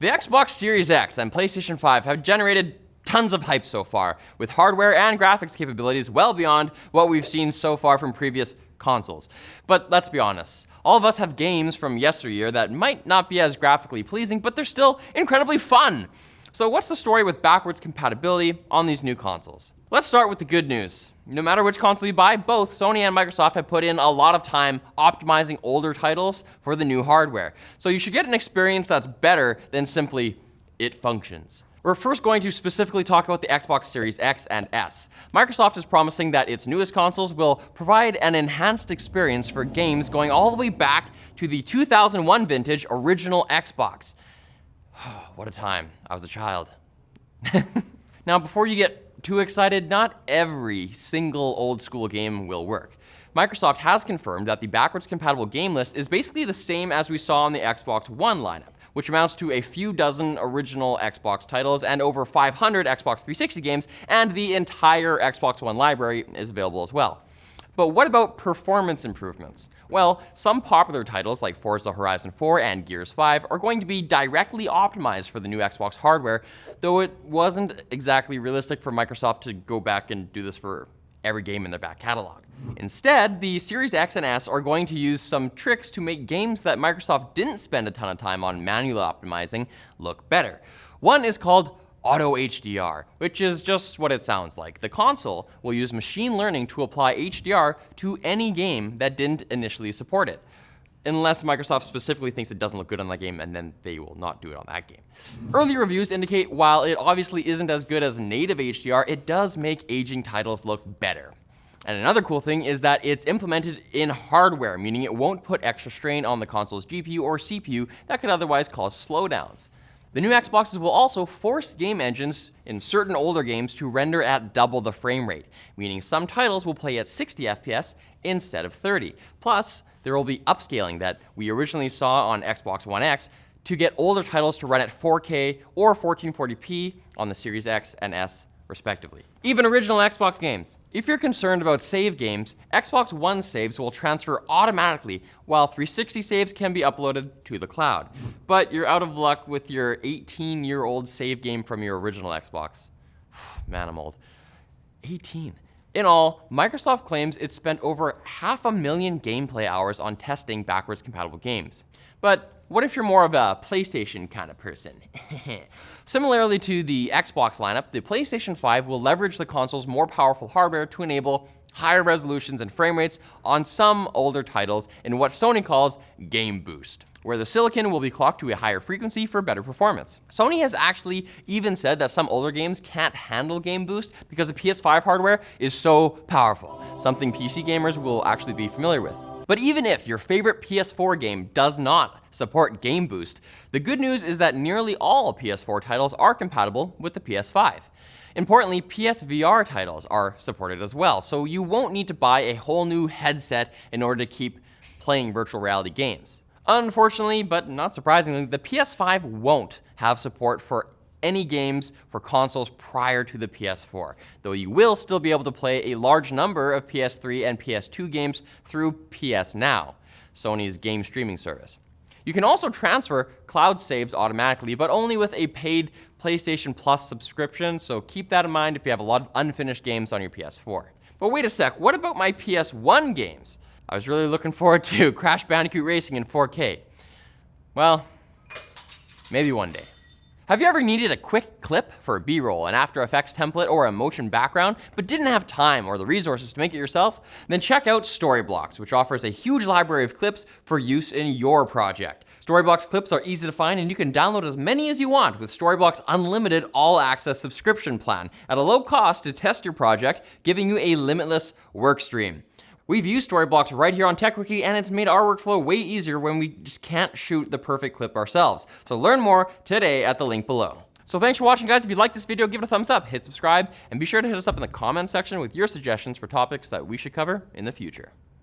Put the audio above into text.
The Xbox Series X and PlayStation 5 have generated tons of hype so far, with hardware and graphics capabilities well beyond what we've seen so far from previous consoles. But let's be honest, all of us have games from yesteryear that might not be as graphically pleasing, but they're still incredibly fun. So what's the story with backwards compatibility on these new consoles? Let's start with the good news. No matter which console you buy, both Sony and Microsoft have put in a lot of time optimizing older titles for the new hardware. So you should get an experience that's better than simply, it functions. We're first going to specifically talk about the Xbox Series X and S. Microsoft is promising that its newest consoles will provide an enhanced experience for games going all the way back to the 2001 vintage original Xbox. What a time. I was a child. Now, before you get too excited, not every single old school game will work. Microsoft has confirmed that the backwards compatible game list is basically the same as we saw on the Xbox One lineup, which amounts to a few dozen original Xbox titles and over 500 Xbox 360 games, and the entire Xbox One library is available as well. But what about performance improvements? Well, some popular titles like Forza Horizon 4 and Gears 5 are going to be directly optimized for the new Xbox hardware, though it wasn't exactly realistic for Microsoft to go back and do this for every game in their back catalog. Instead, the Series X and S are going to use some tricks to make games that Microsoft didn't spend a ton of time on manually optimizing look better. One is called Auto HDR, which is just what it sounds like. The console will use machine learning to apply HDR to any game that didn't initially support it, unless Microsoft specifically thinks it doesn't look good on that game, and then they will not do it on that game. Early reviews indicate while it obviously isn't as good as native HDR, it does make aging titles look better. And another cool thing is that it's implemented in hardware, meaning it won't put extra strain on the console's GPU or CPU that could otherwise cause slowdowns. The new Xboxes will also force game engines in certain older games to render at double the frame rate, meaning some titles will play at 60 FPS instead of 30. Plus, there will be upscaling that we originally saw on Xbox One X to get older titles to run at 4K or 1440p on the Series X and S respectively. Even original Xbox games. If you're concerned about save games, Xbox One saves will transfer automatically, while 360 saves can be uploaded to the cloud. But you're out of luck with your 18-year-old save game from your original Xbox. Man, I'm old. 18. In all, Microsoft claims it spent over 500,000 gameplay hours on testing backwards compatible games. But what if you're more of a PlayStation kind of person? Similarly to the Xbox lineup, the PlayStation 5 will leverage the console's more powerful hardware to enable higher resolutions and frame rates on some older titles in what Sony calls Game Boost, where the silicon will be clocked to a higher frequency for better performance. Sony has actually even said that some older games can't handle Game Boost because the PS5 hardware is so powerful, something PC gamers will actually be familiar with. But even if your favorite PS4 game does not support Game Boost, the good news is that nearly all PS4 titles are compatible with the PS5. Importantly, PSVR titles are supported as well, so you won't need to buy a whole new headset in order to keep playing virtual reality games. Unfortunately, but not surprisingly, the PS5 won't have support for any games for consoles prior to the PS4, though you will still be able to play a large number of PS3 and PS2 games through PS Now, Sony's game streaming service. You can also transfer cloud saves automatically, but only with a paid PlayStation Plus subscription, so keep that in mind if you have a lot of unfinished games on your PS4. But wait a sec, what about my PS1 games? I was really looking forward to Crash Bandicoot Racing in 4K. Well, maybe one day. Have you ever needed a quick clip for a B-roll, an After Effects template, or a motion background, but didn't have time or the resources to make it yourself? Then check out Storyblocks, which offers a huge library of clips for use in your project. Storyblocks clips are easy to find, and you can download as many as you want with Storyblocks' unlimited all-access subscription plan at a low cost to test your project, giving you a limitless work stream. We've used Storyblocks right here on TechWiki, and it's made our workflow way easier when we just can't shoot the perfect clip ourselves. So learn more today at the link below. So thanks for watching, guys. If you liked this video, give it a thumbs up, hit subscribe, and be sure to hit us up in the comment section with your suggestions for topics that we should cover in the future.